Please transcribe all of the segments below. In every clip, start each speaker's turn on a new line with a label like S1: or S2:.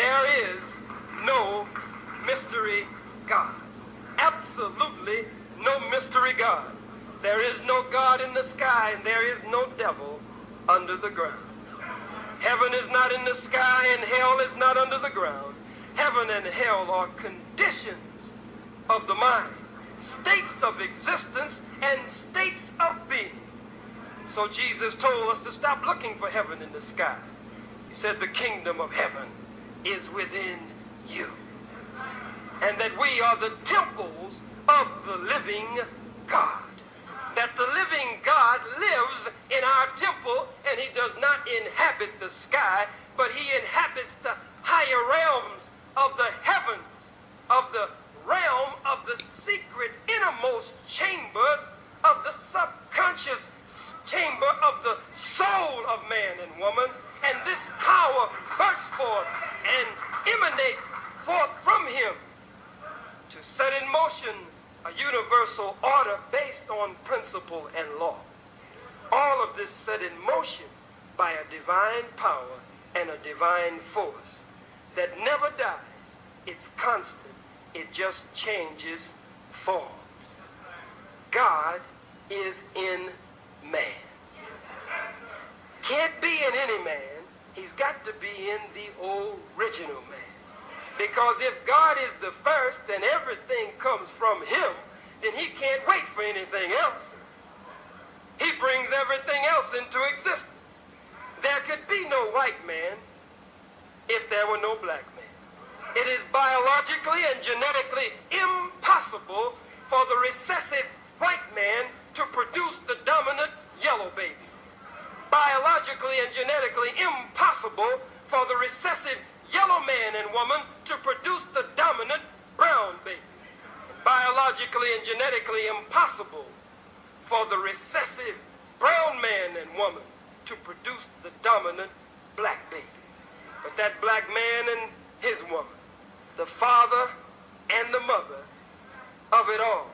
S1: there is no mystery God. Absolutely no mystery God. There is no God in the sky, and there is no devil under the ground. Heaven is not in the sky, and hell is not under the ground. Heaven and hell are conditions of the mind, states of existence and states of being. So Jesus told us to stop looking for heaven in the sky. He said the kingdom of heaven is within you, and that we are the temples of the living God. That the living God lives in our temple, and he does not inhabit the sky, but he inhabits the higher realms of the heavens, of the realm of the secret innermost chambers of the subconscious chamber of the soul of man and woman. And this power bursts forth and emanates forth from him to set in motion a universal order based on principle and law. All of this set in motion by a divine power and a divine force that never dies. It's constant. It just changes forms. God is in man. Can't be in any man. He's got to be in the original man. Because if God is the first and everything comes from him, then he can't wait for anything else. He brings everything else into existence. There could be no white man if there were no black man. It is biologically and genetically impossible for the recessive white man to produce the dominant yellow baby. Biologically and genetically impossible for the recessive yellow man and woman to produce the dominant brown baby. Biologically and genetically impossible for the recessive brown man and woman to produce the dominant black baby. But that black man and his woman, the father and the mother of it all,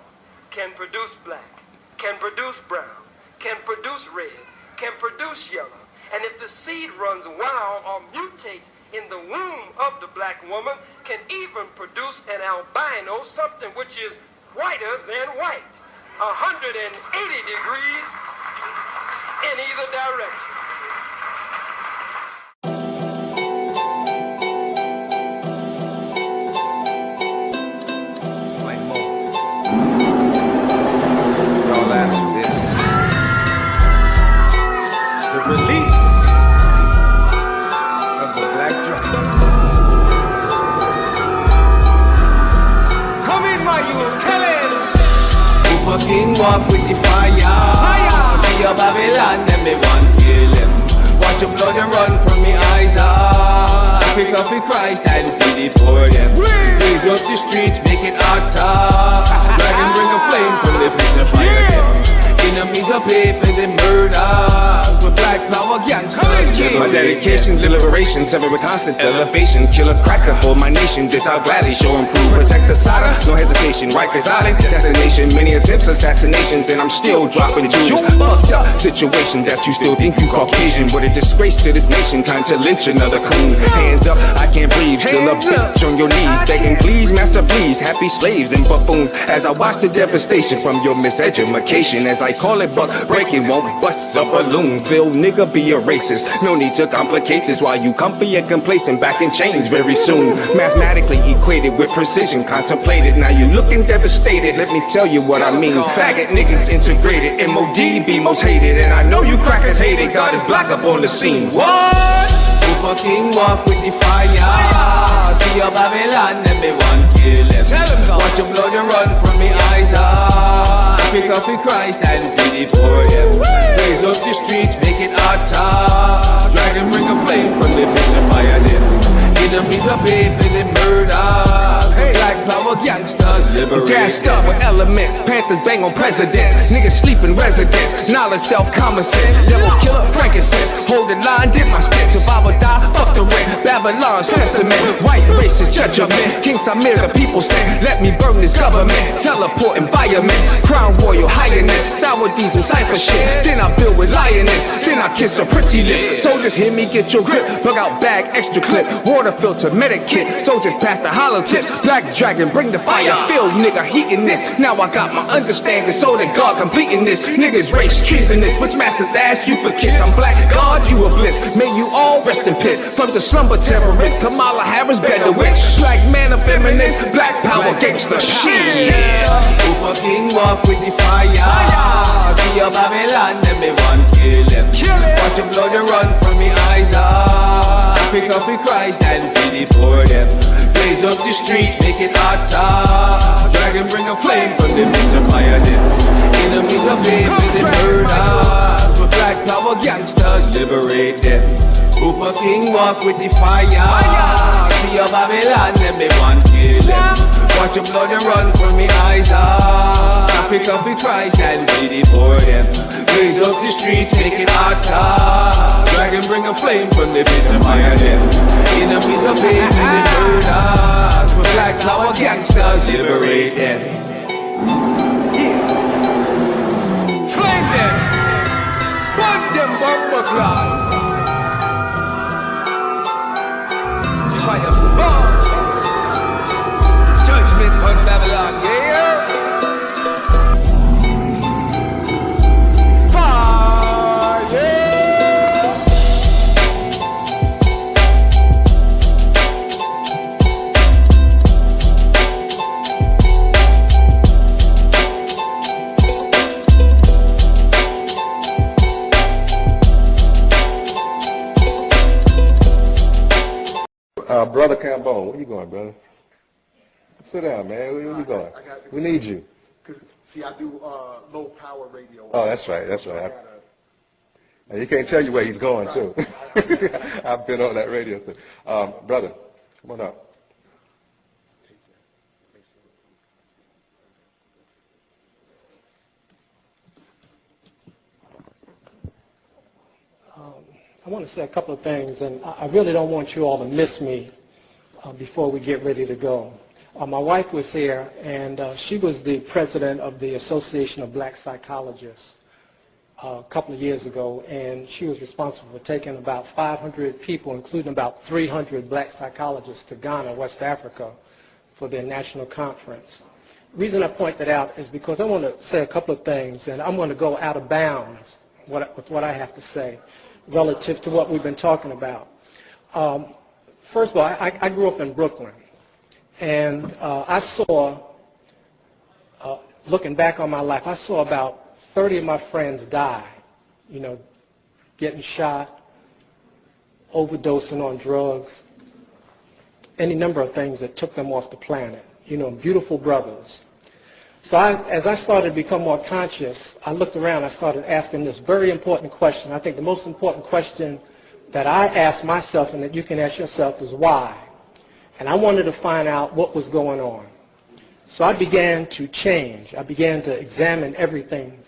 S1: can produce black, can produce brown, can produce red, can produce yellow. And if the seed runs wild or mutates in the womb of the black woman, can even produce an albino, something which is whiter than white, 180 degrees in either direction.
S2: Flame mode. Y'all asked for this. The release of the black dragon. Come in, my you, tell it.
S3: You fucking walk with the fire. See your Babylon, them me want kill him. Watch your blood run from me eyes. Africa for Christ and for the poor them. Blaze up the streets, make it hotter. Dragon bring a flame from the pit of fire them. Enemies are paid for the murders. With black power gangsters.
S4: My dedication, deliberation, sever with constant elevation. Kill a cracker for my nation, this I'll gladly show and prove. Protect the saga, no hesitation. Rikers Island, destination. Many attempts, assassinations, and I'm still dropping jewels. Fucked up situation that you still think you Caucasian. What a disgrace to this nation, time to lynch another coon. Hands up, I can't breathe, still a bitch on your knees. Begging please, master please, happy slaves and buffoons. As I watch the devastation from your miseducation. As I call it buck breaking, won't bust a balloon. Phil, nigga, be a racist. No need to complicate this while you comfy and complacent. Back in chains very soon. Mathematically equated with precision, contemplated. Now you looking devastated. Let me tell you what I mean. Faggot niggas integrated. MOD be most hated. And I know you crackers hate it. God is black up on the scene. What?
S3: You fucking walk with the fire. See your Babylon, them me want kill him. Watch your blood run from me eyes. Pick up for Christ and for the poor them. Blaze up the streets, make it hotter. Dragon bring a flame from the pit of fire them. Enemies are paid for the murder. Black power gangsters liberate.
S4: Gassed up with elements, Panthers bang on presidents, niggas sleep in residence, knowledge, self-common sense, devil killer, frankincense, hold the line, dip my skit, survive or die, fuck the rent, Babylon's testament, white racist judgment, King Samir the people say, let me burn this government, teleport environments, crown royal highness, sour diesel cypher shit, then I build with lioness, then I kiss her pretty lips, soldiers hear me get your grip, plug out bag, extra clip, water filter, medic kit, soldiers pass the hollow tips, black dragon, bring the fire, feel nigga heating this, now I got my understanding, so that God completing this, niggas race treasonous, which masters ask you for kids, I'm black God, you a bliss, may you all rest in peace, from the slumber terrorist, Kamala Harris, better witch, black man of feminist, black power gangster shit.
S3: Upa King walk with the fire. See your Babylon, then me want kill him. Watch your blood run from me eyes. Pick up the Christ and feed it for them. Blaze up the streets, make it hotter. Dragon bring a flame from the pit to fire them. Enemies are paid with the murders. But black power gangsters liberate them. Upa King walk with the fire. See your Babylon, then me want kill them. Watch your blood run from me eyes. Pick up the Christ and feed it for them. Blaze up the streets, make it hotter. Dragon bring a flame from the pit to fire them. Enemies are paid in the murder. For black power gangsters, liberate them.
S4: Flame them, burn them, bumper cloud. Fire burn. Judgment on Babylon, yeah.
S5: Brother Cambone, where you going, brother? Sit down, man. Where you going? We need you.
S6: Cause see, I do low power radio.
S5: Oh, that's right. That's right. And you can't tell you where he's going too. I've been on that radio too. Brother, come on up.
S7: I want to say a couple of things, and I really don't want you all to miss me before we get ready to go. My wife was here, and she was the president of the Association of Black Psychologists a couple of years ago, and she was responsible for taking about 500 people, including about 300 black psychologists, to Ghana, West Africa, for their national conference. The reason I point that out is because I want to say a couple of things, and I'm going to go out of bounds with what I have to say relative to what we've been talking about. First of all, I grew up in Brooklyn, and I saw, looking back on my life, I saw about 30 of my friends die, you know, getting shot, overdosing on drugs, any number of things that took them off the planet, you know, beautiful brothers. So as I started to become more conscious, I looked around, I started asking this very important question. I think the most important question that I ask myself and that you can ask yourself is why? And I wanted to find out what was going on. So I began to change. I began to examine everything.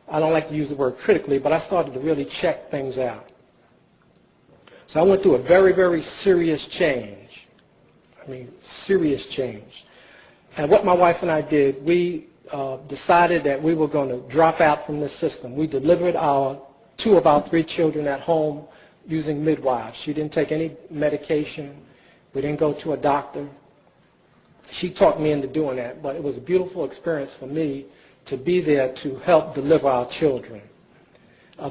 S7: I don't like to use the word critically, but I started to really check things out. So I went through a very, very serious change. I mean, serious change. And what my wife and I did, we decided that we were going to drop out from this system. We delivered two of our 3 children at home using midwives. She didn't take any medication. We didn't go to a doctor. She talked me into doing that, but it was a beautiful experience for me to be there to help deliver our children.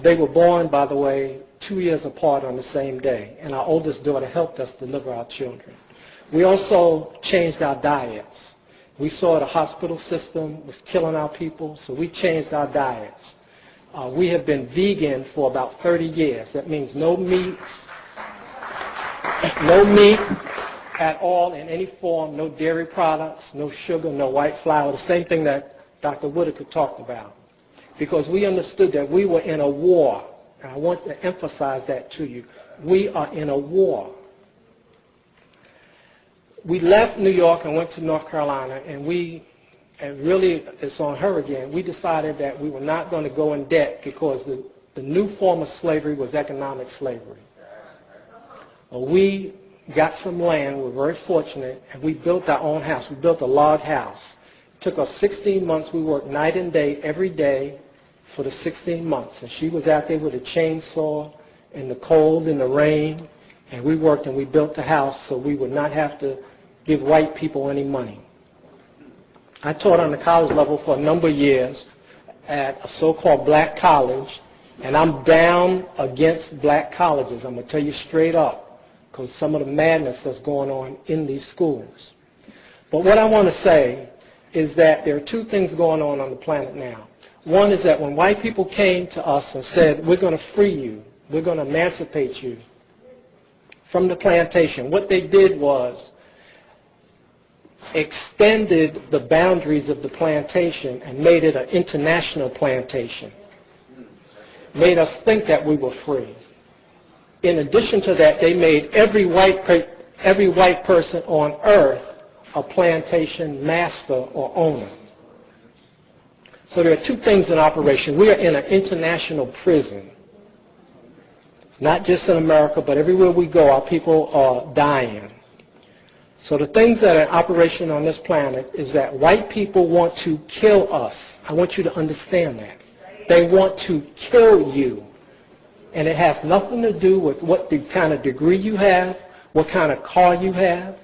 S7: They were born, by the way, 2 years apart on the same day, and our oldest daughter helped us deliver our children. We also changed our diets. We saw the hospital system was killing our people, so we changed our diets. We have been vegan for about 30 years. That means no meat at all in any form, no dairy products, no sugar, no white flour, the same thing that Dr. Whitaker talked about. Because we understood that we were in a war, and I want to emphasize that to you. We are in a war. We left New York and went to North Carolina, and we and really it's on her again, we decided that we were not going to go in debt because the new form of slavery was economic slavery. We got some land, we were very fortunate, and we built our own house. We built a log house. It took us 16 months. We worked night and day, every day for the 16 months. And she was out there with a chainsaw in the cold and the rain, and we worked and we built the house so we would not have to give white people any money. I taught on the college level for a number of years at a so-called black college, and I'm down against black colleges. I'm going to tell you straight up, because some of the madness that's going on in these schools. But what I want to say is that there are two things going on the planet now. One is that when white people came to us and said, we're going to free you, we're going to emancipate you from the plantation, what they did was extended the boundaries of the plantation and made it an international plantation. Made us think that we were free. In addition to that, they made every white person on earth a plantation master or owner. So there are two things in operation. We are in an international prison. It's not just in America, but everywhere we go, our people are dying. So the things that are in operation on this planet is that white people want to kill us. I want you to understand that. They want to kill you. And it has nothing to do with what the kind of degree you have, what kind of car you have,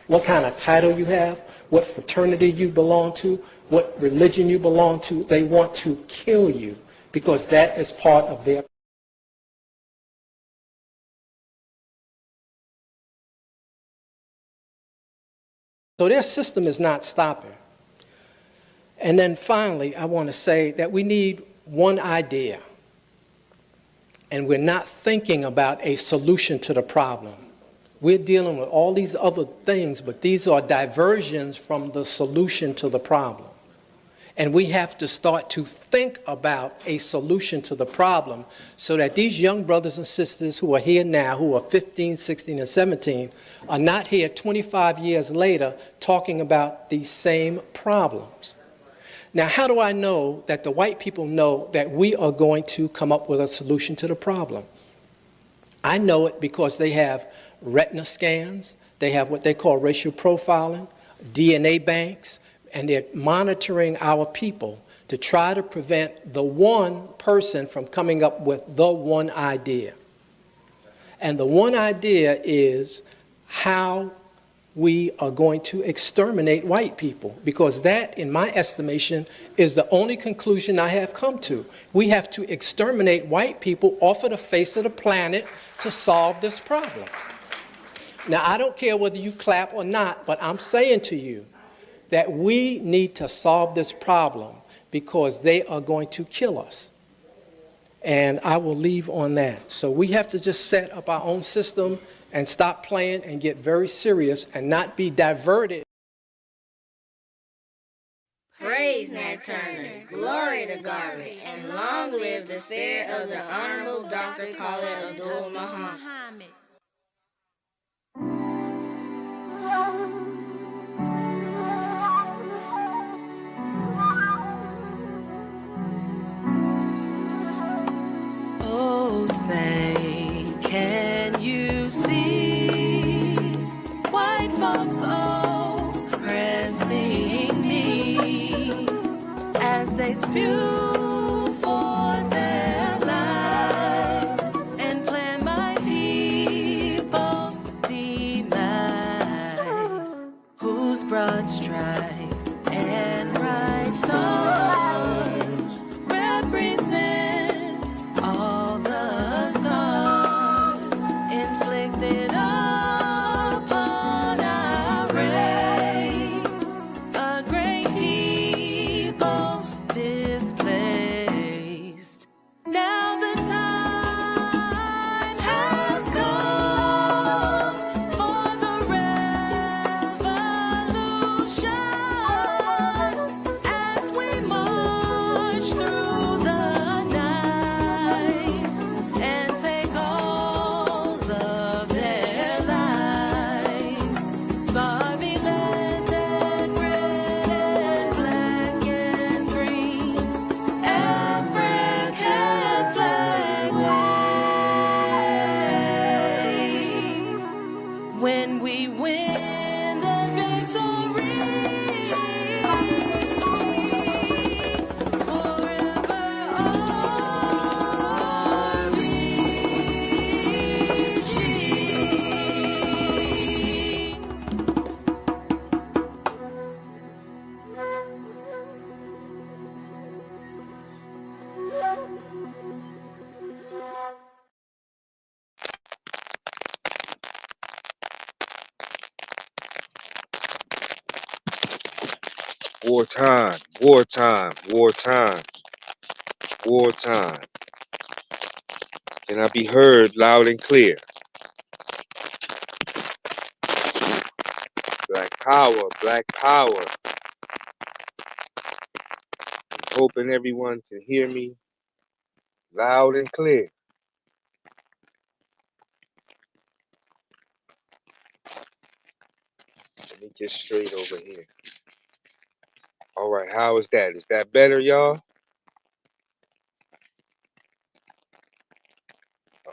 S7: what kind of title you have, what fraternity you belong to, what religion you belong to. They want to kill you because that is part of their. So their system is not stopping. And then finally, I want to say that we need one idea. And we're not thinking about a solution to the problem. We're dealing with all these other things, but these are diversions from the solution to the problem. And we have to start to think about a solution to the problem so that these young brothers and sisters who are here now, who are 15, 16, and 17, are not here 25 years later talking about these same problems. Now, how do I know that the white people know that we are going to come up with a solution to the problem? I know it because they have retina scans, they have what they call racial profiling, DNA banks, and they're monitoring our people to try to prevent the one person from coming up with the one idea. And the one idea is how we are going to exterminate white people, because that, in my estimation, is the only conclusion I have come to. We have to exterminate white people off of the face of the planet to solve this problem. Now, I don't care whether you clap or not, but I'm saying to you that we need to solve this problem because they are going to kill us. And I will leave on that. So we have to just set up our own system and stop playing and get very serious and not be diverted.
S8: Praise Nat Turner, glory to Garvey, and long live the spirit of the Honorable Dr. Khalid Abdul Muhammad.
S9: Oh, say, can you see white folks oppressing me as they spew for their lives and plan my people's demise? Whose broad stripes and bright stars represent all the stars inflicted upon our race, a great people displaced. Now the time has come for the revolution. when we win the victory. Forever
S4: Wartime, wartime, wartime, wartime. Can I be heard loud and clear? Black power, black power. I'm hoping everyone can hear me loud and clear. Let me get straight over here. All right, how is that? Is that better, y'all?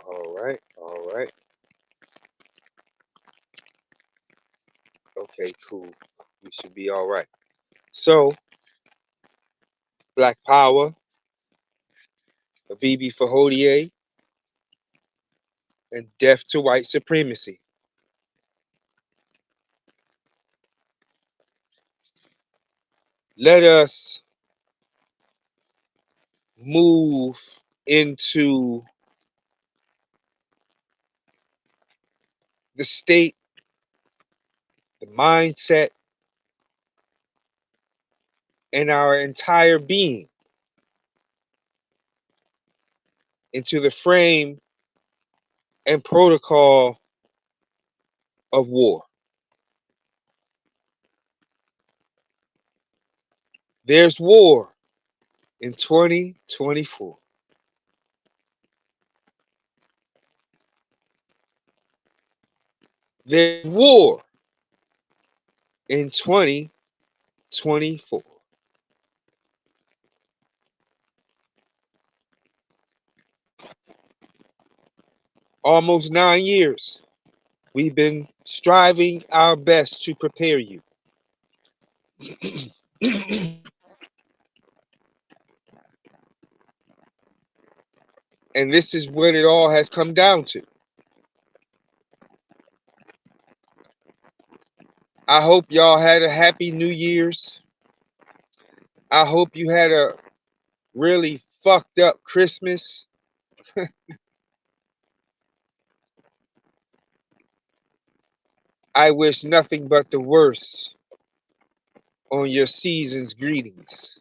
S4: All right, all right. Okay, cool. We should be all right. So, Black Power, Habibi for Hodier, and Death to White Supremacy. Let us move into the state, the mindset, and our entire being into the frame and protocol of war. There's war in 2024. There's war in 2024. Almost 9 years. We've been striving our best to prepare you. And this is what it all has come down to. I hope y'all had a happy New Year's. I hope you had a really fucked up Christmas. I wish nothing but the worst on your season's greetings.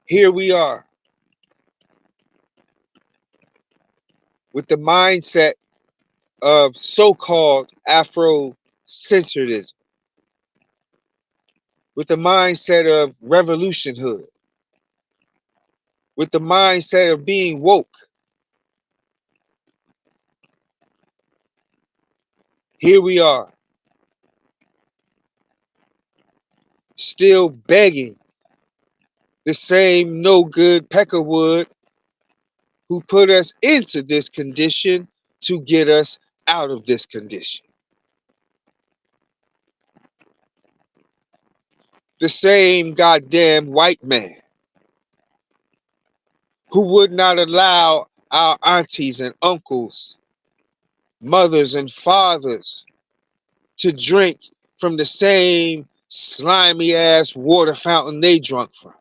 S4: Here we are with the mindset of so-called Afro-centeredism, with the mindset of revolution hood, with the mindset of being woke. Here we are, still begging the same no-good Peckerwood who put us into this condition to get us out of this condition. The same goddamn white man who would not allow our aunties and uncles, mothers and fathers to drink from the same slimy ass water fountain they drunk from,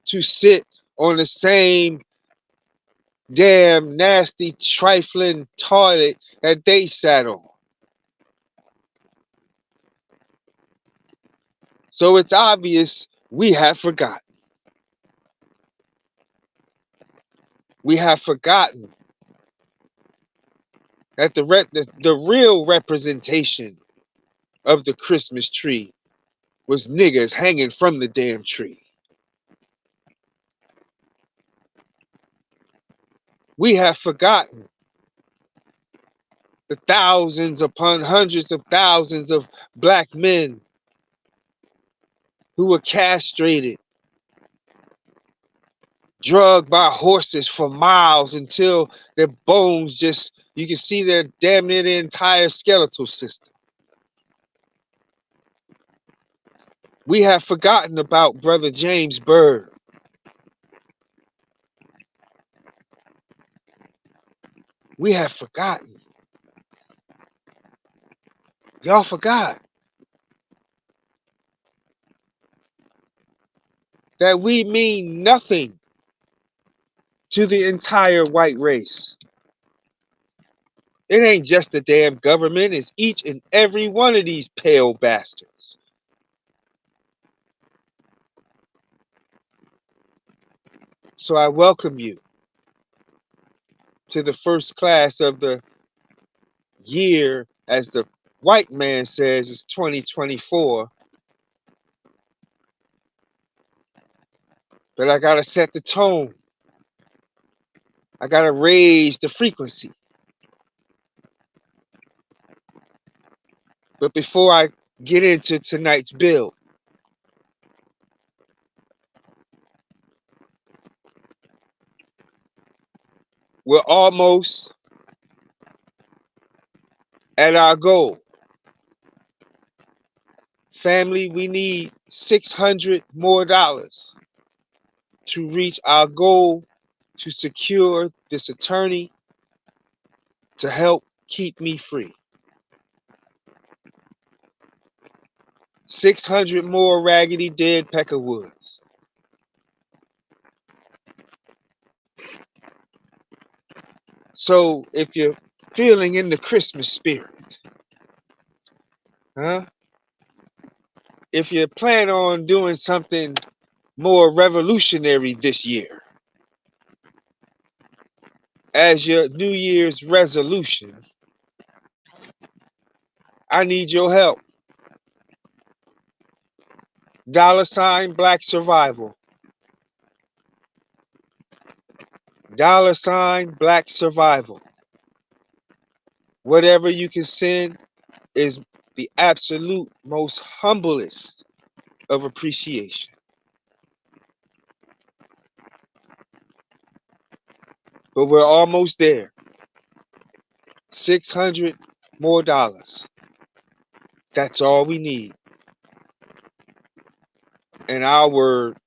S4: to sit on the same damn nasty trifling toilet that they sat on. So it's obvious we have forgotten. We have forgotten that the real representation of the Christmas tree was niggas hanging from the damn tree. We have forgotten the thousands upon hundreds of thousands of black men who were castrated
S10: drugged by horses for miles until their bones just, you can see their damn near the entire skeletal system. We have forgotten about Brother James Byrd. We have forgotten. Y'all forgot that we mean nothing to the entire white race. It ain't just the damn government, it's each and every one of these pale bastards. So I welcome you to the first class of the year, as the white man says, it's 2024. But I gotta set the tone. I gotta raise the frequency. But before I get into tonight's bill, we're almost at our goal. Family, we need $600 more to reach our goal to secure this attorney to help keep me free. 600 more raggedy dead peckerwoods. So if you're feeling in the Christmas spirit, huh? If you plan on doing something more revolutionary this year, as your New Year's resolution, I need your help. $ Black Survival. $ Black Survival. Whatever you can send is the absolute most humblest of appreciation. But we're almost there. $600 more. That's all we need. And our word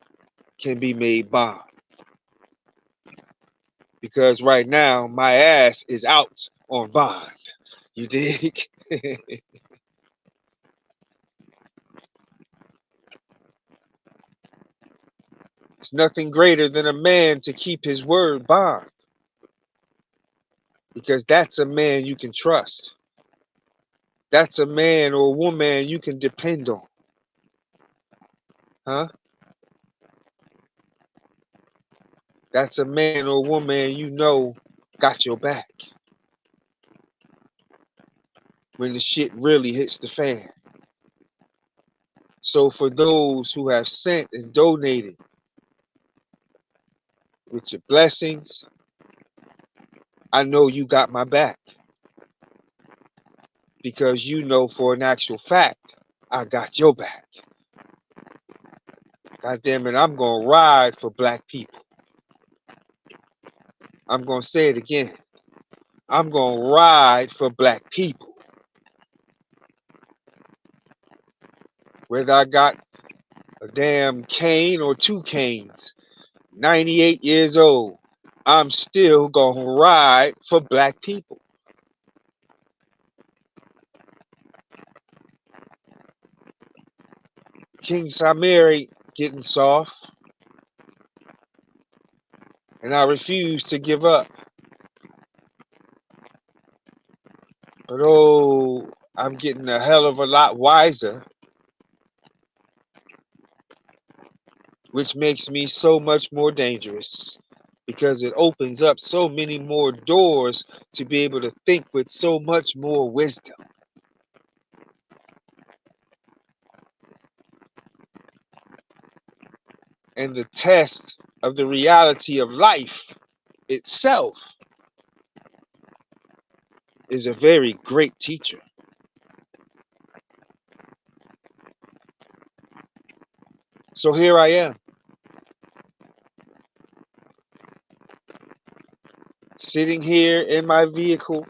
S10: can be made bond. Because right now, my ass is out on bond. You dig? It's nothing greater than a man to keep his word bond. Because that's a man you can trust. That's a man or a woman you can depend on. Huh? That's a man or woman you know got your back when the shit really hits the fan. So for those who have sent and donated with your blessings, I know you got my back. Because you know for an actual fact, I got your back. God damn it, I'm gonna ride for black people. I'm gonna say it again. I'm gonna ride for black people. Whether I got a damn cane or 2 canes, 98 years old, I'm still gonna ride for black people. King Samir ain't getting soft, and I refuse to give up. But oh, I'm getting a hell of a lot wiser, which makes me so much more dangerous because it opens up so many more doors to be able to think with so much more wisdom. And the test of the reality of life itself is a very great teacher. So here I am. sitting here in my vehicle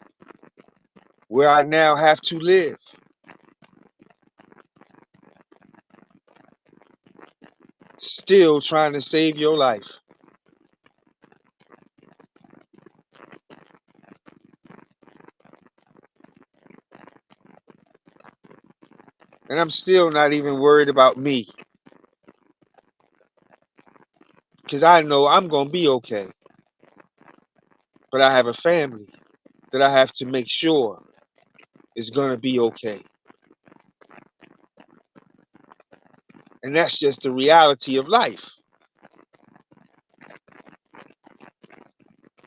S10: where I now have to live, still trying to save your life. And I'm still not even worried about me, because I know I'm going to be okay. But I have a family that I have to make sure is going to be okay. And that's just the reality of life.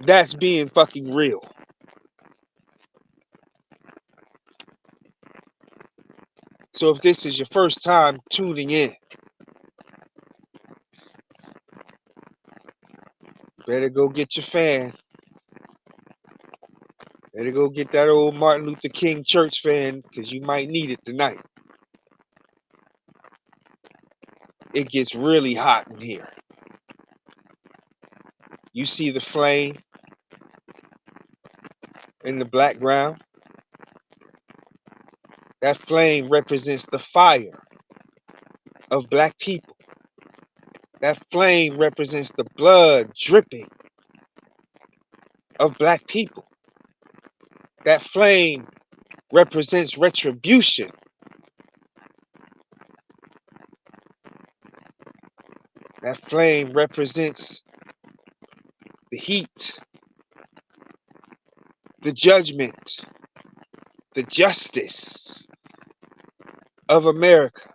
S10: That's being fucking real. So if this is your first time tuning in, better go get your fan. Better go get that old Martin Luther King church fan, because you might need it tonight. It gets really hot in here. You see the flame in the background? That flame represents the fire of black people. That flame represents the blood dripping of black people. That flame represents retribution. That flame represents the heat, the judgment, the justice of America.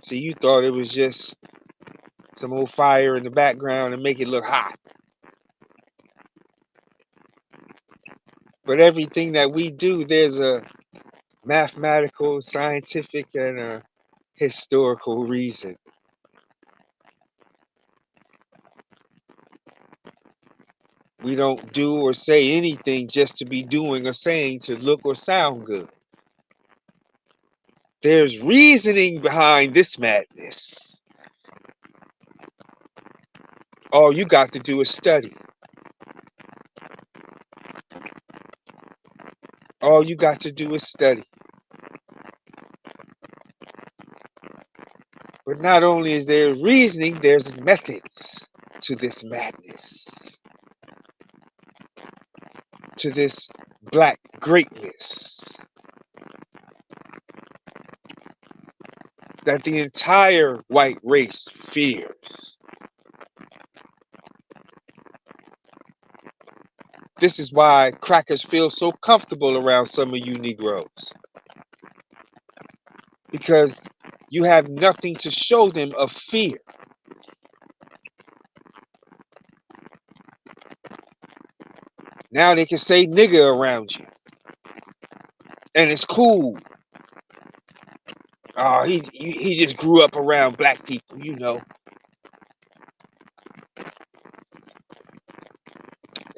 S10: See, you thought it was just some old fire in the background and make it look hot. But everything that we do, there's a mathematical, scientific, and a historical reason. We don't do or say anything just to be doing or saying to look or sound good. There's reasoning behind this madness. All you got to do is study. All you got to do is study. But not only is there reasoning, there's methods to this madness, to this black greatness that the entire white race fears. This is why crackers feel so comfortable around some of you Negroes. Because you have nothing to show them of fear. Now they can say nigger around you. And it's cool. Oh, he just grew up around black people, you know.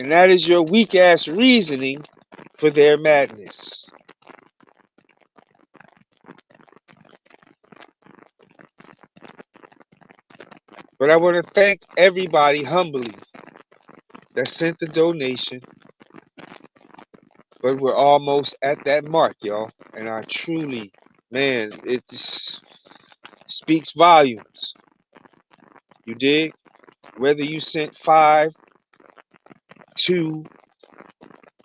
S10: And that is your weak ass reasoning for their madness. But I want to thank everybody humbly that sent the donation. But we're almost at that mark, y'all. And I truly, man, it just speaks volumes. You dig? Whether you sent 5, 2,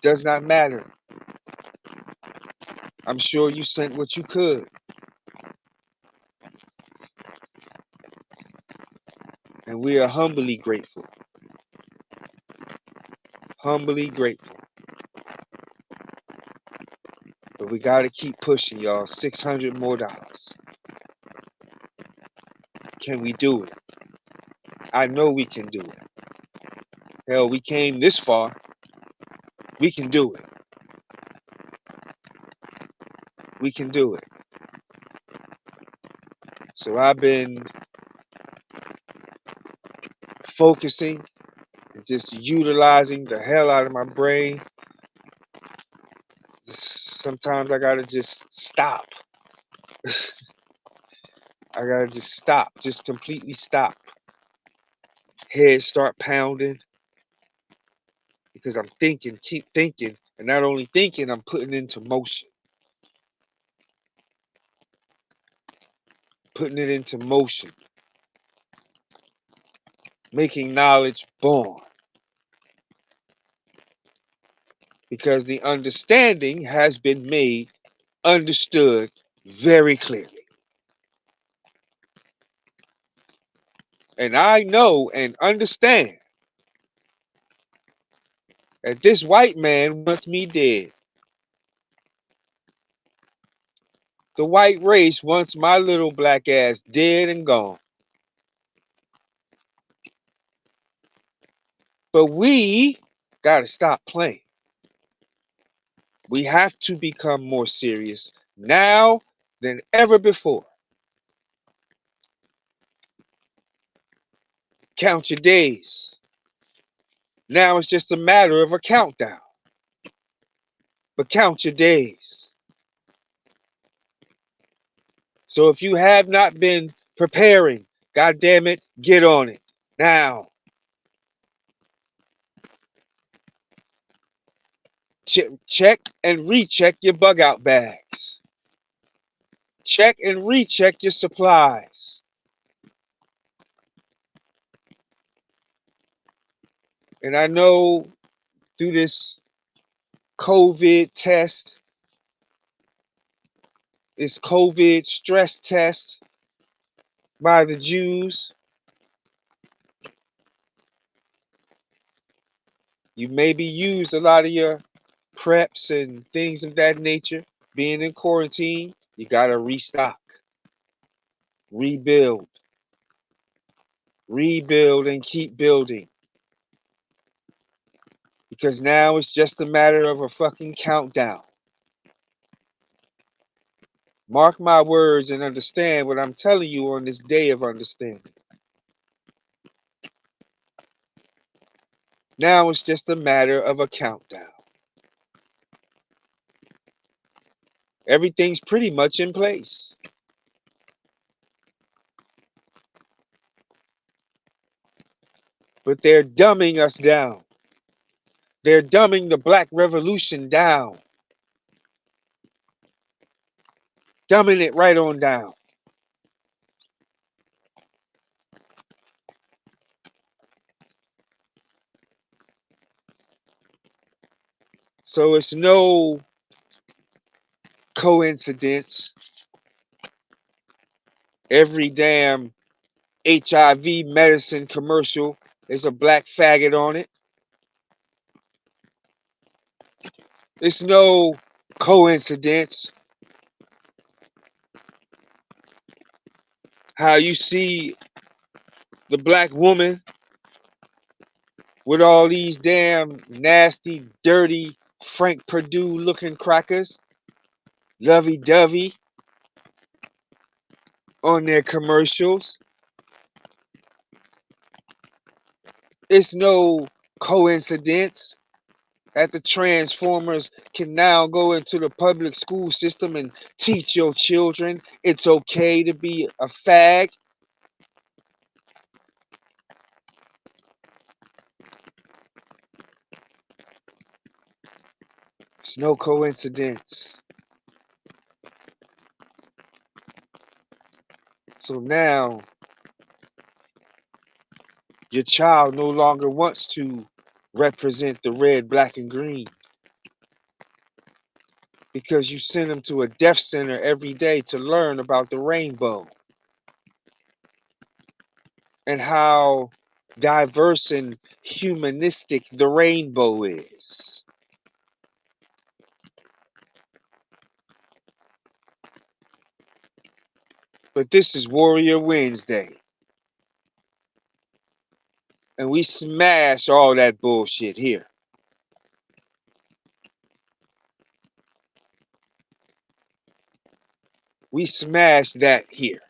S10: does not matter. I'm sure you sent what you could. And we are humbly grateful. Humbly grateful. But we got to keep pushing, y'all. $600 more. Can we do it? I know we can do it. Hell, we came this far. We can do it. We can do it. So I've been focusing and just utilizing the hell out of my brain. Sometimes I gotta just stop. I gotta just stop. Just completely stop. head start pounding because I'm thinking, keep thinking, and not only thinking, I'm putting into motion. Putting it into motion. Making knowledge born. Because the understanding has been made, understood very clearly. And I know and understand that this white man wants me dead. The white race wants my little black ass dead and gone. But we gotta stop playing. We have to become more serious now than ever before. Count your days. Now it's just a matter of a countdown. But count your days. So if you have not been preparing, God damn it, get on it now. Check and recheck your bug out bags. Check and recheck your supplies. And I know through this COVID test, this COVID stress test by the Jews, you maybe used a lot of your preps and things of that nature. Being in quarantine, you gotta restock, rebuild, and keep building. Because now it's just a matter of a fucking countdown. Mark my words and understand what I'm telling you on this day of understanding. Now it's just a matter of a countdown. Everything's pretty much in place. But they're dumbing us down. They're dumbing the Black Revolution down. Dumbing it right on down. So it's no coincidence. Every damn HIV medicine commercial is a black faggot on it. It's no coincidence how you see the black woman with all these damn nasty, dirty Frank Perdue looking crackers, lovey-dovey, on their commercials. It's no coincidence that the Transformers can now go into the public school system and teach your children it's okay to be a fag. It's no coincidence. So now, your child no longer wants to represent the red, black, and green because you send them to a deaf center every day to learn about the rainbow and how diverse and humanistic the rainbow is. But this is Warrior Wednesday. And we smash all that bullshit here. We smash that here.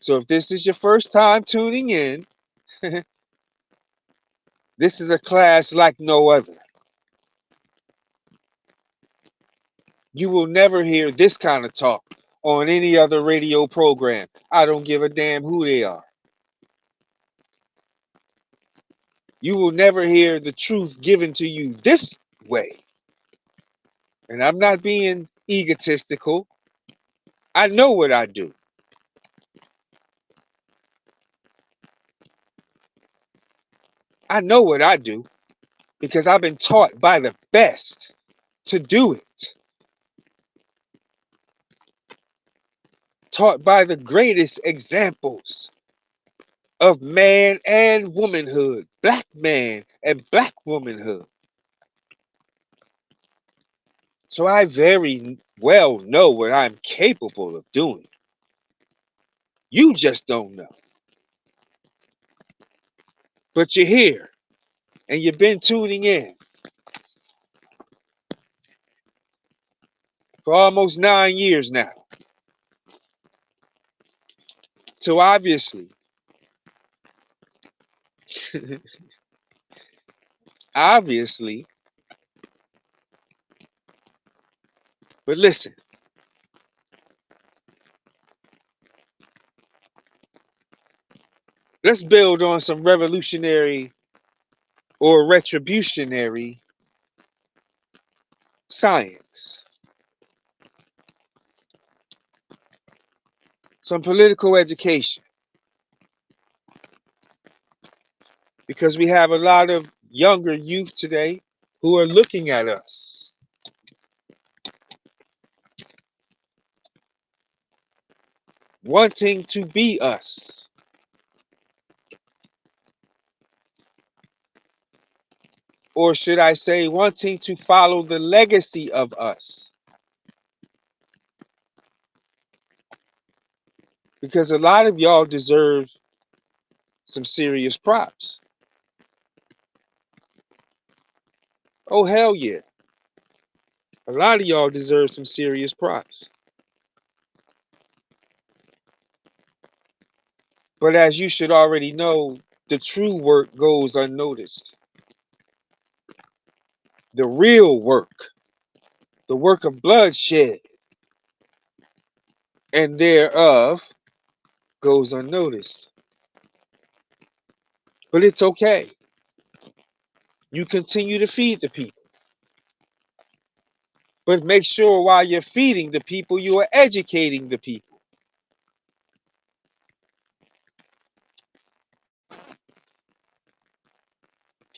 S10: So if this is your first time tuning in, this is a class like no other. You will never hear this kind of talk on any other radio program. I don't give a damn who they are. You will never hear the truth given to you this way. And I'm not being egotistical. I know what I do. I know what I do because I've been taught by the best to do it. Taught by the greatest examples of man and womanhood, black man and black womanhood. So I very well know what I'm capable of doing. You just don't know. But you're here and you've been tuning in for almost 9 years now. So obviously, obviously, but listen, let's build on some revolutionary or retributionary science, some political education, because we have a lot of younger youth today who are looking at us, wanting to be us. Or should I say, wanting to follow the legacy of us. Because a lot of y'all deserve some serious props. Oh, hell yeah. A lot of y'all deserve some serious props. But as you should already know, the true work goes unnoticed. The real work, the work of bloodshed and thereof, goes unnoticed. But it's okay. You continue to feed the people. But make sure while you're feeding the people, you are educating the people.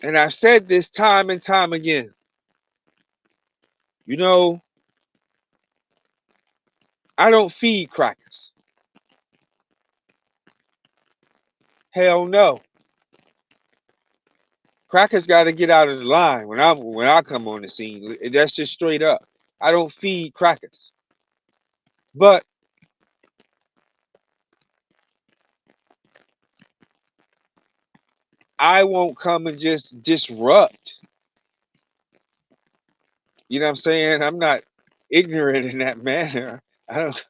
S10: And I've said this time and time again. You know, I don't feed crackers. Hell no. Crackers got to get out of the line when I come on the scene. That's just straight up. I don't feed crackers. But I won't come and just disrupt. You know what I'm saying? I'm not ignorant in that manner. I don't.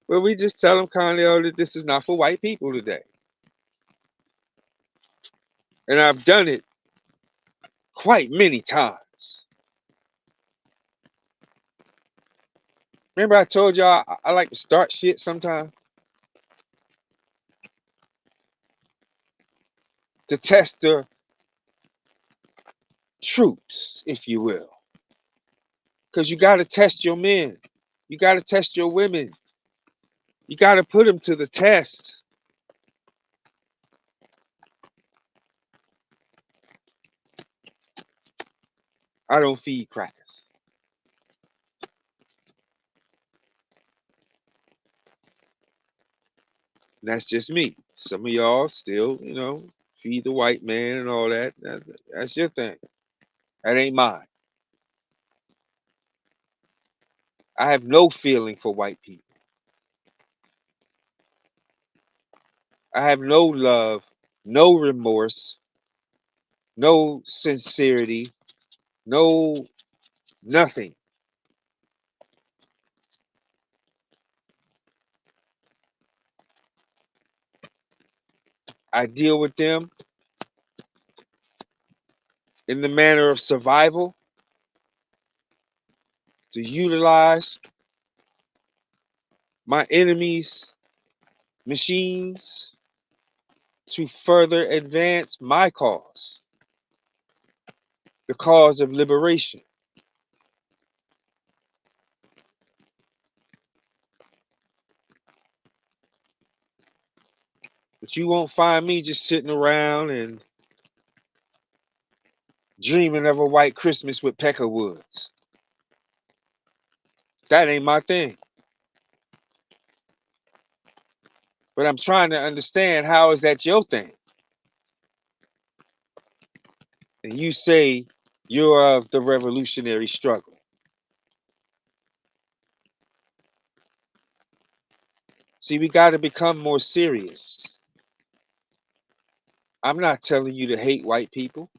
S10: But we just tell them kindly that this is not for white people today. And I've done it quite many times. Remember I told y'all I like to start shit sometimes to test the troops, if you will. Because you got to test your men. You got to test your women. You got to put them to the test. I don't feed crackers. That's just me. Some of y'all still, feed the white man and all that. That's your thing. That ain't mine. I have no feeling for white people. I have no love, no remorse, no sincerity, no nothing. I deal with them in the manner of survival, to utilize my enemies' machines to further advance my cause, the cause of liberation. But you won't find me just sitting around and dreaming of a white Christmas with Peckerwoods. That ain't my thing. But I'm trying to understand, how is that your thing? And you say you're of the revolutionary struggle. See, we got to become more serious. I'm not telling you to hate white people.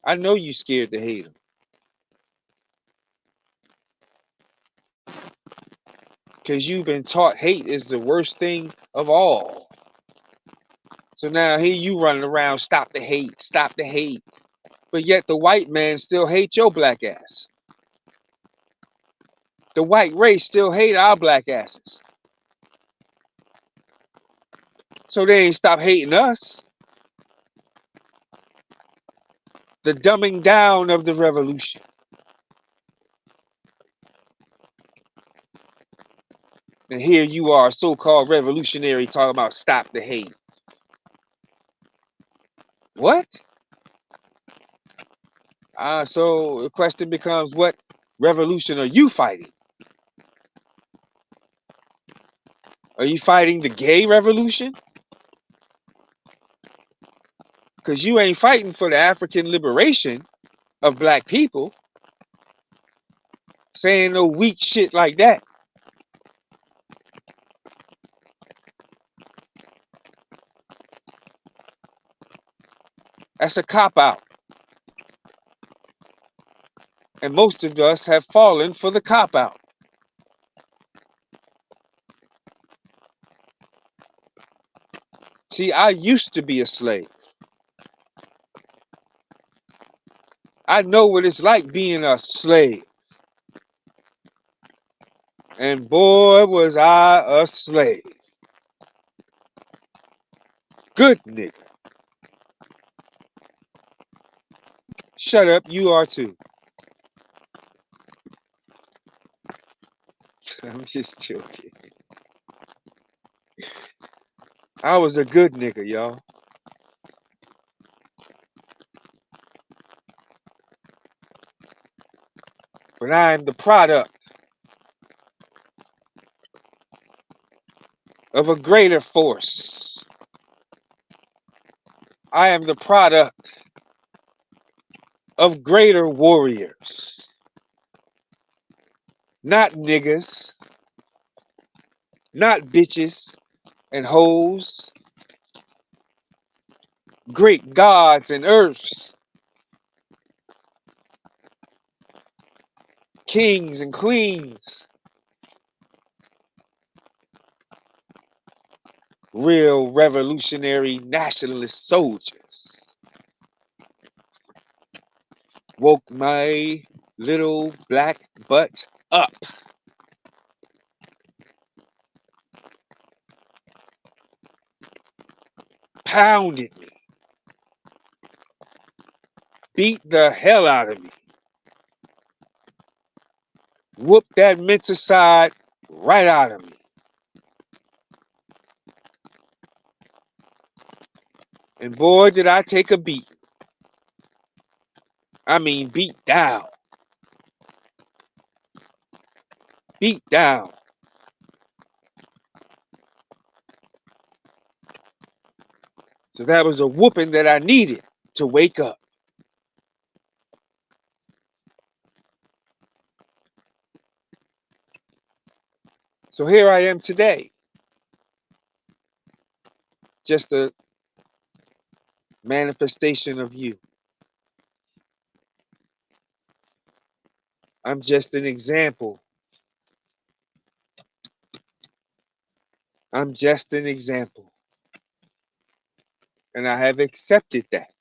S10: I know you're scared to hate them. Because you've been taught hate is the worst thing of all. So now here you running around, stop the hate, stop the hate. But yet the white man still hate your black ass. The white race still hate our black asses. So they ain't stop hating us. The dumbing down of the revolution. And here you are, so-called revolutionary, talking about stop the hate. What? So the question becomes, what revolution are you fighting? Are you fighting the gay revolution? Because you ain't fighting for the African liberation of black people. Saying no weak shit like that. That's a cop-out. And most of us have fallen for the cop-out. See, I used to be a slave. I know what it's like being a slave. And boy, was I a slave. Good nigga. Shut up, you are too. I'm just joking. I was a good nigga, y'all. But I am the product of a greater force. I am the product of greater warriors. Not niggas. Not bitches and hoes. Great gods and earths. Kings and queens. Real revolutionary nationalist soldiers. Woke my little black butt up. Pounded me. Beat the hell out of me. Whooped that mental side right out of me. And boy, did I take a beat. I mean, beat down. Beat down. So that was a whooping that I needed to wake up. So here I am today. Just a manifestation of you. I'm just an example. I'm just an example. And I have accepted that.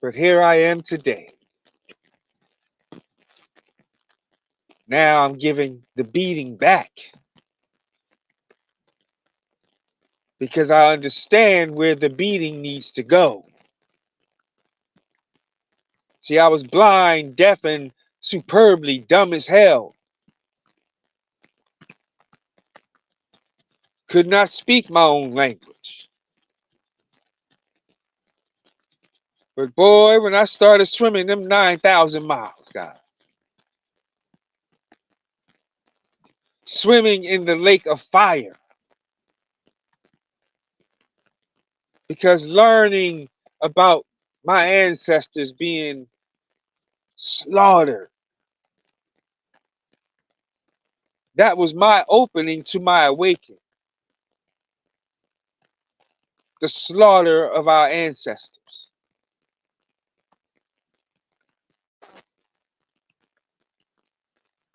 S10: But here I am today. Now I'm giving the beating back because I understand where the beating needs to go. See, I was blind, deaf, and superbly dumb as hell. Could not speak my own language. But boy, when I started swimming them 9,000 miles, God, swimming in the lake of fire, because learning about my ancestors being slaughtered, that was my opening to my awakening. The slaughter of our ancestors.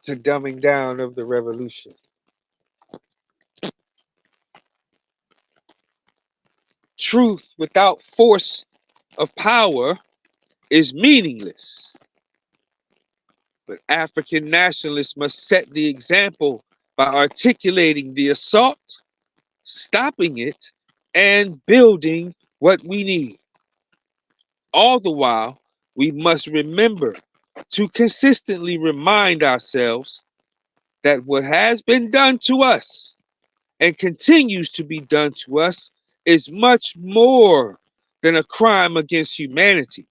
S10: The dumbing down of the revolution. Truth without force of power is meaningless. But African nationalists must set the example by articulating the assault, stopping it, and building what we need. All the while, we must remember to consistently remind ourselves that what has been done to us and continues to be done to us is much more than a crime against humanity.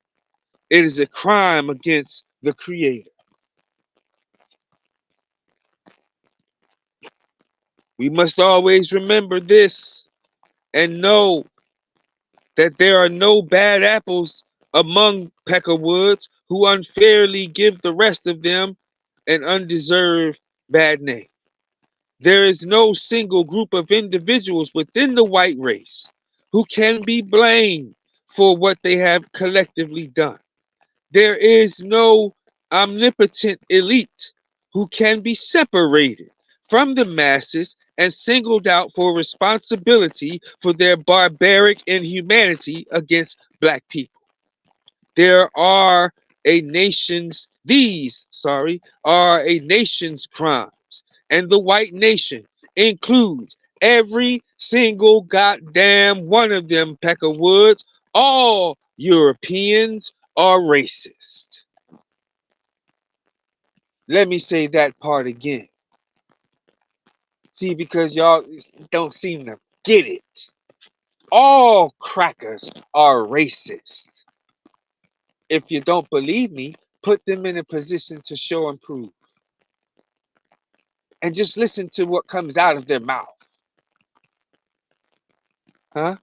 S10: It is a crime against the Creator. We must always remember this and know that there are no bad apples among peckerwoods who unfairly give the rest of them an undeserved bad name. There is no single group of individuals within the white race who can be blamed for what they have collectively done. There is no omnipotent elite who can be separated from the masses and singled out for responsibility for their barbaric inhumanity against black people. These are a nation's crimes, and the white nation includes every single goddamn one of them peckerwoods. All Europeans are racist. Let me say that part again. See, because y'all don't seem to get it. All crackers are racist. If you don't believe me, put them in a position to show and prove. And just listen to what comes out of their mouth. Huh?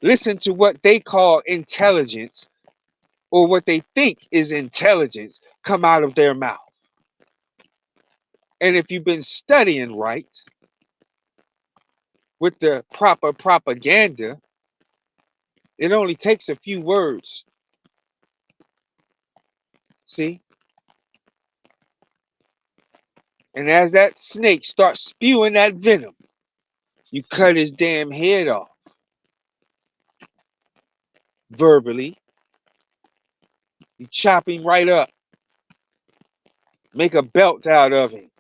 S10: Listen to what they call intelligence, or what they think is intelligence, come out of their mouth. And if you've been studying right, with the proper propaganda, it only takes a few words. See? And as that snake starts spewing that venom, you cut his damn head off. Verbally. You chop him right up. Make a belt out of him.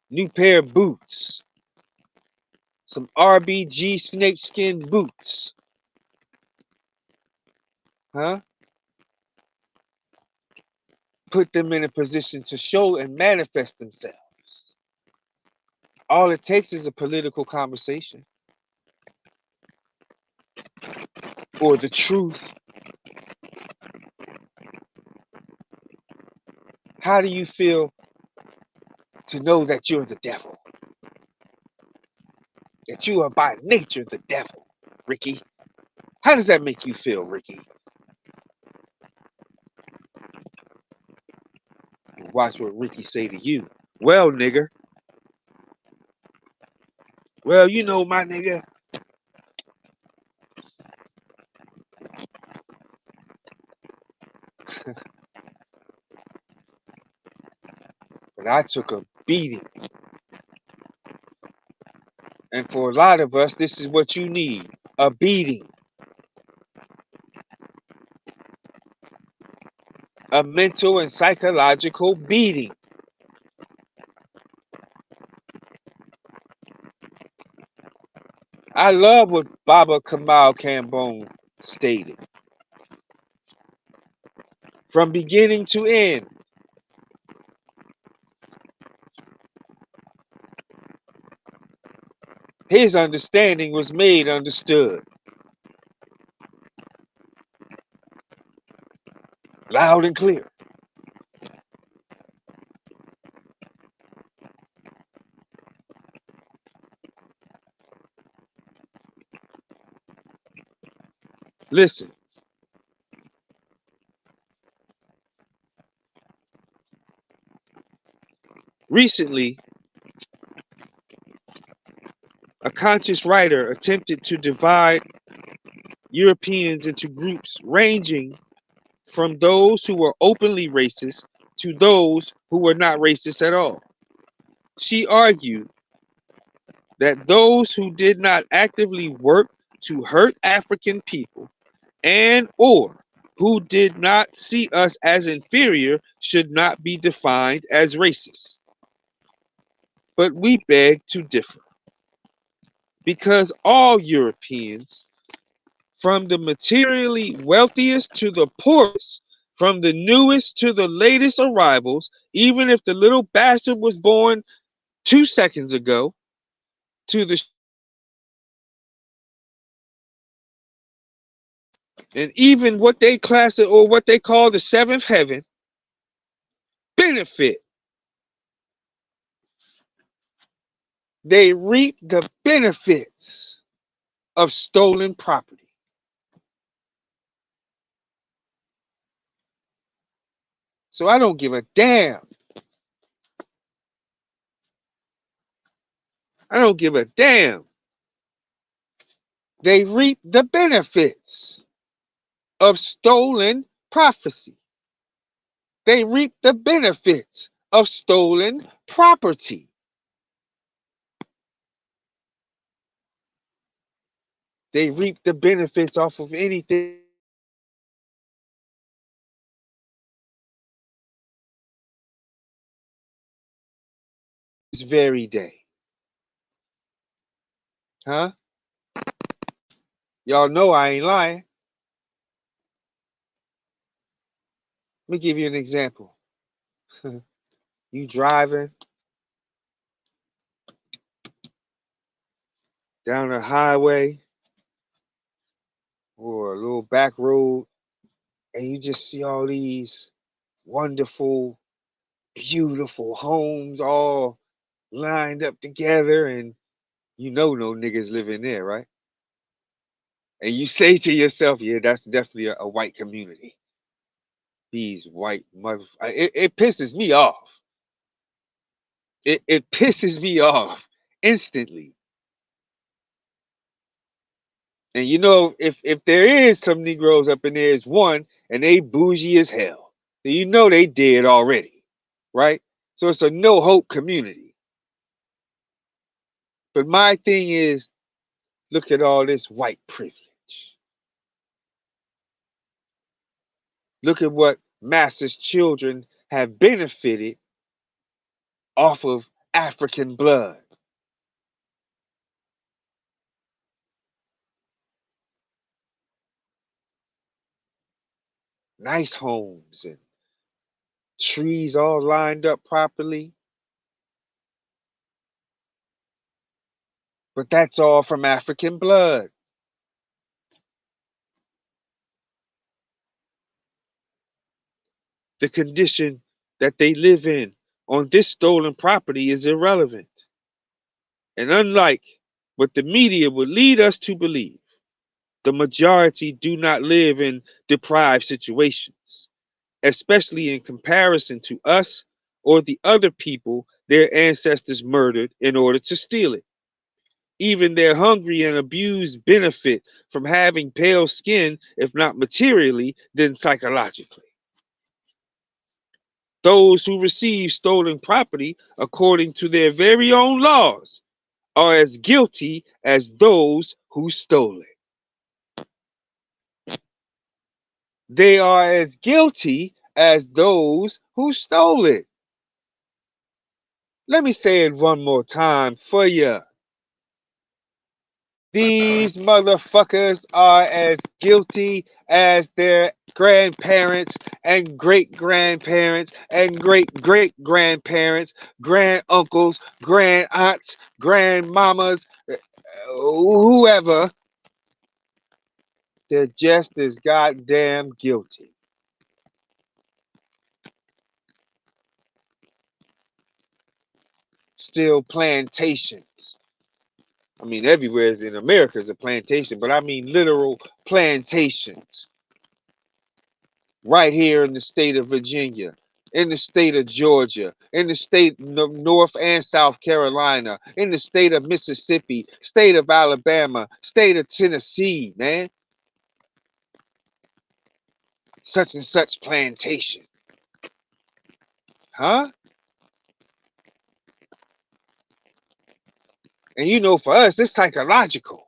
S10: New pair of boots. Some RBG snakeskin boots. Huh? Put them in a position to show and manifest themselves. All it takes is a political conversation. Or the truth. How do you feel to know that you're the devil? That you are by nature the devil, Ricky? How does that make you feel, Ricky? Watch what Ricky say to you. Well, nigger. Well, you know, my nigga. But I took a beating. And for a lot of us, this is what you need. A beating. A mental and psychological beating. I love what Baba Kamal Kambon stated. From beginning to end, his understanding was made understood. Loud and clear. Listen. Recently, a conscious writer attempted to divide Europeans into groups ranging from those who were openly racist to those who were not racist at all. She argued that those who did not actively work to hurt African people and or who did not see us as inferior should not be defined as racist. But we beg to differ, because all Europeans, from the materially wealthiest to the poorest, from the newest to the latest arrivals, even if the little bastard was born 2 seconds ago, to the and even what they class it or what they call the seventh heaven, benefit. They reap the benefits of stolen property. So I don't give a damn. I don't give a damn. They reap the benefits of stolen prophecy. They reap the benefits of stolen property. They reap the benefits off of anything this very day. Huh? Y'all know I ain't lying. Let me give you an example. You driving down a highway or a little back road, and you just see all these wonderful, beautiful homes all lined up together, and you know no niggas living there, right? And you say to yourself, yeah, that's definitely a white community. These white mother, it pisses me off. It pisses me off instantly. And you know, if there is some Negroes up in there, it's one, and they bougie as hell. Then you know they dead already, right? So it's a no hope community. But my thing is, look at all this white privilege. Look at what master's children have benefited off of African blood. Nice homes and trees all lined up properly. But that's all from African blood. The condition that they live in on this stolen property is irrelevant. And unlike what the media would lead us to believe, the majority do not live in deprived situations, especially in comparison to us or the other people their ancestors murdered in order to steal it. Even their hungry and abused benefit from having pale skin, if not materially, then psychologically. Those who receive stolen property according to their very own laws are as guilty as those who stole it. They are as guilty as those who stole it. Let me say it one more time for you. These motherfuckers are as guilty as their grandparents and great-grandparents and great-great-grandparents, grand-uncles, grand-aunts, grandmamas, whoever. They're just as goddamn guilty. Still plantations. I mean, everywhere in America is a plantation, but I mean literal plantations. Right here in the state of Virginia, in the state of Georgia, in the state of North and South Carolina, in the state of Mississippi, state of Alabama, state of Tennessee, man. Such and such plantation. Huh? And you know, for us, it's psychological.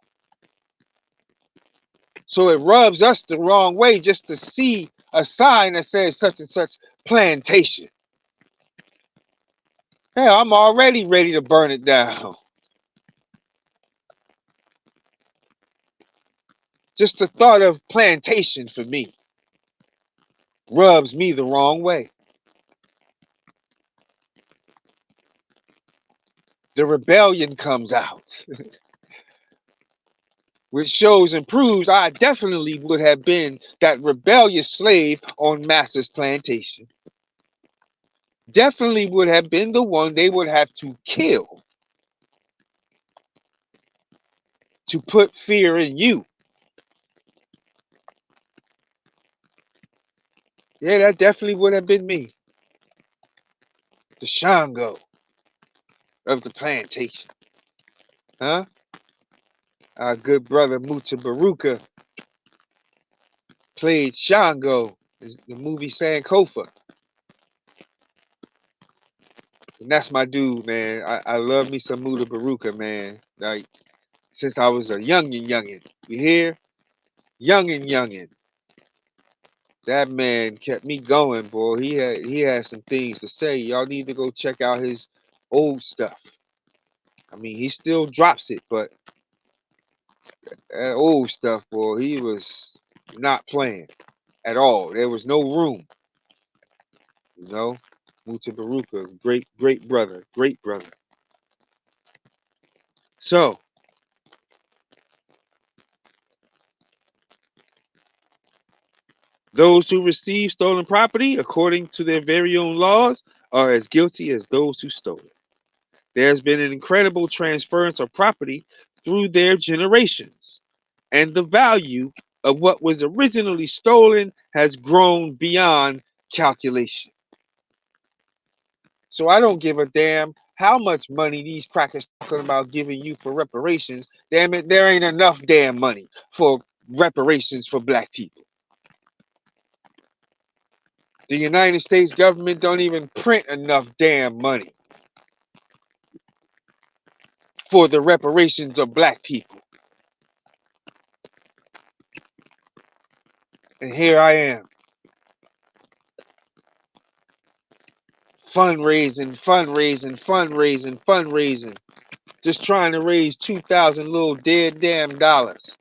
S10: So it rubs us the wrong way just to see a sign that says such and such plantation. Hell, I'm already ready to burn it down. Just the thought of plantation for me rubs me the wrong way. The rebellion comes out, which shows and proves I definitely would have been that rebellious slave on Master's plantation. Definitely would have been the one they would have to kill to put fear in you. Yeah, that definitely would have been me. The Shango of the plantation. Huh? Our good brother Muta Baruka played Shango in the movie Sankofa. And that's my dude, man. I love me some Muta Baruka, man. Like, since I was a youngin'. You hear? Youngin'. That man kept me going, boy. He had some things to say. Y'all need to go check out his old stuff. I mean, he still drops it, but that old stuff, boy, he was not playing at all. There was no room. You know? Muta Baruka, great brother. So, those who receive stolen property, according to their very own laws, are as guilty as those who stole it. There's been an incredible transference of property through their generations, and the value of what was originally stolen has grown beyond calculation. So I don't give a damn how much money these crackers talking about giving you for reparations. Damn it, there ain't enough damn money for reparations for black people. The United States government don't even print enough damn money for the reparations of black people. And here I am. Fundraising. Just trying to raise 2,000 little dead damn dollars.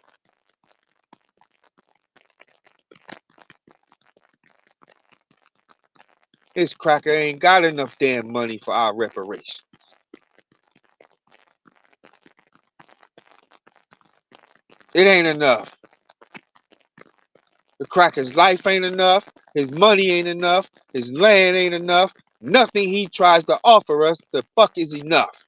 S10: This cracker ain't got enough damn money for our reparations. It ain't enough. The cracker's life ain't enough. His money ain't enough. His land ain't enough. Nothing he tries to offer us, the fuck is enough.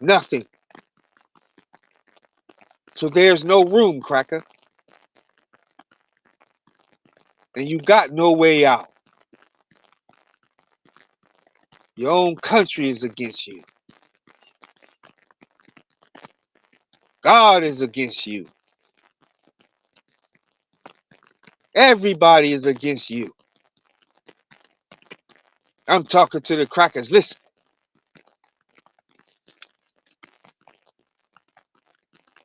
S10: Nothing. So there's no room, cracker. And you got no way out. Your own country is against you. God is against you. Everybody is against you. I'm talking to the crackers. Listen.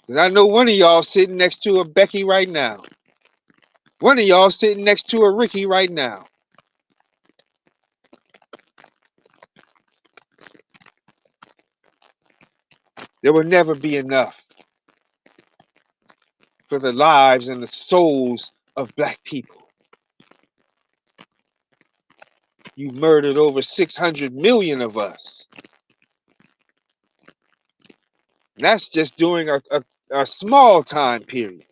S10: Because I know one of y'all sitting next to a Becky right now. One of y'all sitting next to a Ricky right now. There will never be enough for the lives and the souls of black people. You murdered over 600 million of us. And that's just during a small time period.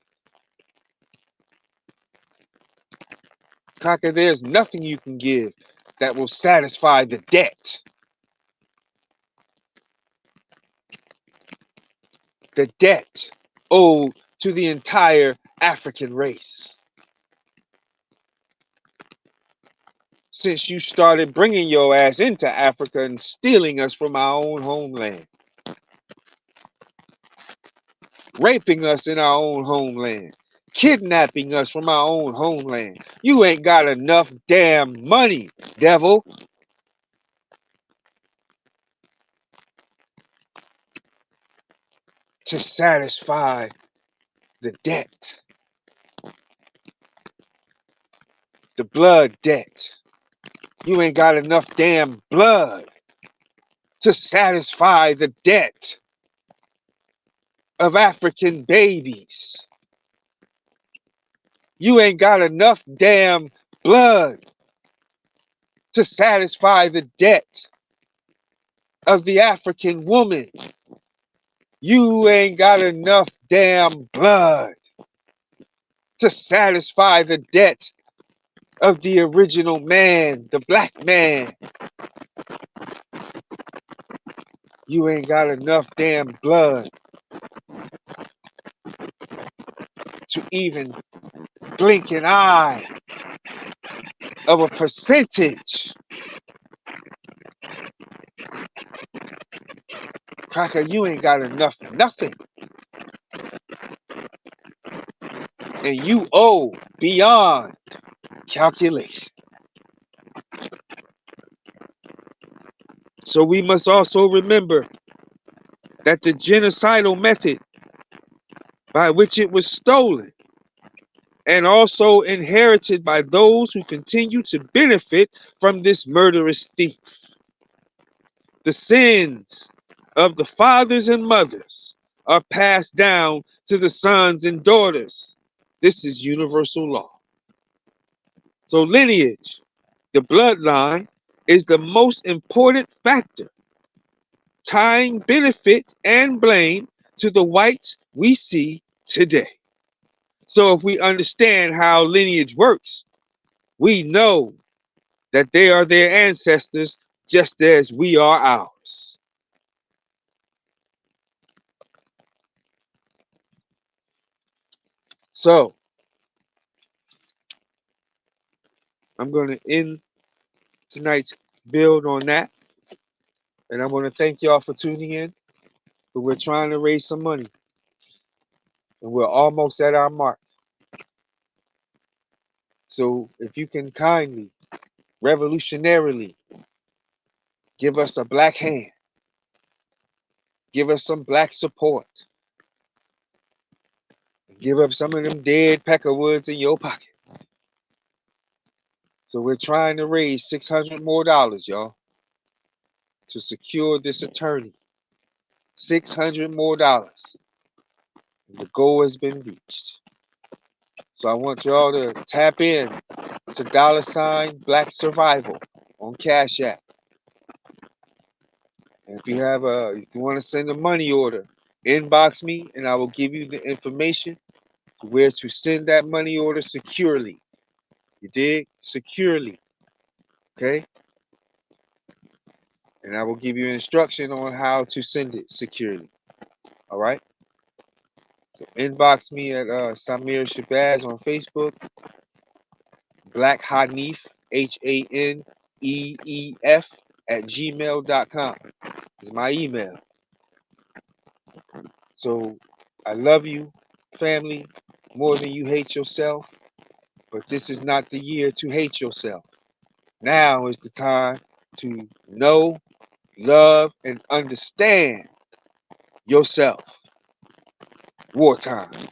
S10: Kaka, there's nothing you can give that will satisfy the debt. The debt owed to the entire African race. Since you started bringing your ass into Africa and stealing us from our own homeland, raping us in our own homeland, kidnapping us from our own homeland. You ain't got enough damn money, devil, to satisfy the debt, the blood debt. You ain't got enough damn blood to satisfy the debt of African babies. You ain't got enough damn blood to satisfy the debt of the African woman. You ain't got enough damn blood to satisfy the debt of the original man, the black man. You ain't got enough damn blood to even blink an eye of a percentage. Cracker, you ain't got enough nothing. And you owe beyond calculation. So we must also remember that the genocidal method by which it was stolen and also inherited by those who continue to benefit from this murderous thief. The sins of the fathers and mothers are passed down to the sons and daughters. This is universal law. So lineage, the bloodline, is the most important factor tying benefit and blame to the whites we see today. So if we understand how lineage works, we know that they are their ancestors just as we are ours. So I'm going to end tonight's build on that. And I want to thank y'all for tuning in. But we're trying to raise some money. And we're almost at our mark. So if you can kindly, revolutionarily, give us a black hand. Give us some black support. Give up some of them dead peckerwoods in your pocket. So we're trying to raise $600 more, y'all, to secure this attorney. $600 more. And the goal has been reached. So I want y'all to tap in to $ Black Survival on Cash App. And if you want to send a money order, inbox me and I will give you the information to where to send that money order securely. You dig? Securely. Okay? And I will give you instruction on how to send it securely. All right? So inbox me at Samir Shabazz on Facebook. Black Hanif, HANEEF @gmail.com is my email. So I love you, family, more than you hate yourself. But this is not the year to hate yourself. Now is the time to know, love, and understand yourself. Wartime.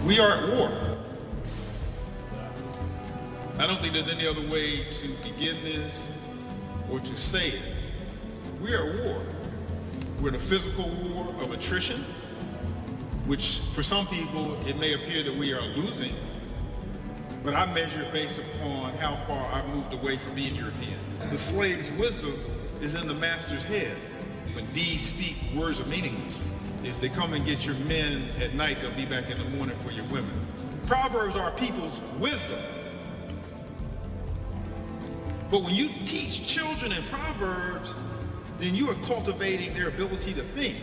S11: We are at war. I don't think there's any other way to begin this or to say it. We are at war. We're in a physical war of attrition, which for some people it may appear that we are losing, but I measure it based upon how far I've moved away from being European. The slave's wisdom is in the master's head. When deeds speak, words are meaningless. If they come and get your men at night, they'll be back in the morning for your women. Proverbs are people's wisdom. But when you teach children in Proverbs, then you are cultivating their ability to think.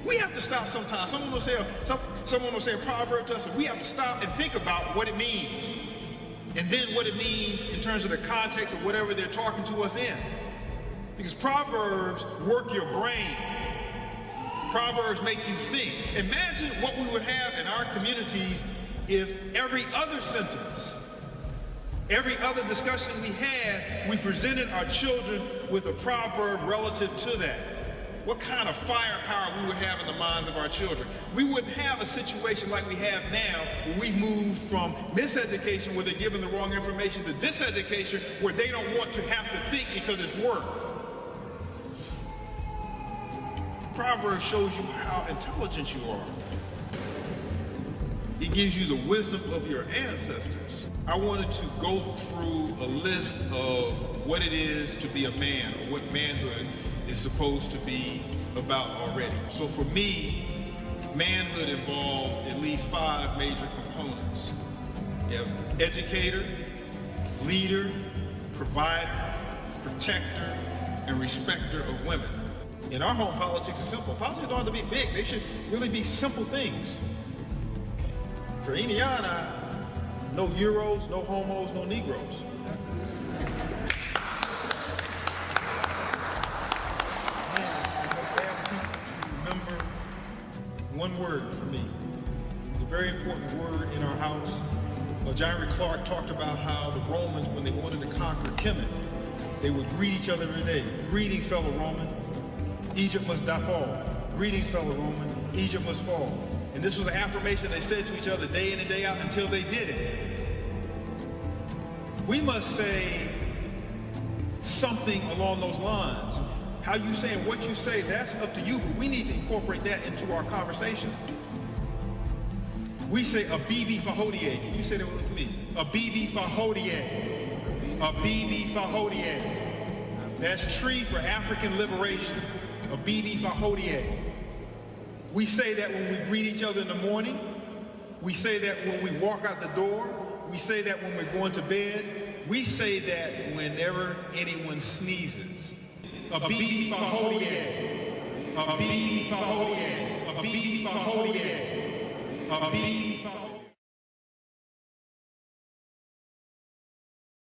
S11: We have to stop sometimes. Someone will say a proverb to us, and we have to stop and think about what it means. And then what it means in terms of the context of whatever they're talking to us in. Because Proverbs work your brain. Proverbs make you think. Imagine what we would have in our communities if every other sentence, every other discussion we had, we presented our children with a proverb relative to that. What kind of firepower we would have in the minds of our children. We wouldn't have a situation like we have now, where we moved from miseducation, where they're given the wrong information, to diseducation, where they don't want to have to think because it's work. Proverbs shows you how intelligent you are. It gives you the wisdom of your ancestors. I wanted to go through a list of what it is to be a man, or what manhood is supposed to be about already. So for me, manhood involves at least 5 major components. You have educator, leader, provider, protector, and respecter of women. In our home, politics is simple. Politics don't have to be big. They should really be simple things. For Indiana, no Euros, no homos, no Negroes. One word for me. It's a very important word in our house. John Clark talked about how the Romans, when they wanted to conquer Kemet, they would greet each other every day. Greetings, fellow Roman. Egypt must fall. Greetings, fellow Roman. Egypt must fall. And this was an affirmation they said to each other day in and day out until they did it. We must say something along those lines. How you say and what you say, that's up to you, but we need to incorporate that into our conversation. We say a BB Fahodie. Can you say that with me? A BB Fahodie. A BB Fahodie. That's tree for African liberation. A BB Fahodie. We say that when we greet each other in the morning. We say that when we walk out the door. We say that when we're going to bed. We say that whenever anyone sneezes. A BB Fahodie. A BB Fahodie. A BB Fahodie. A BB Fahodie.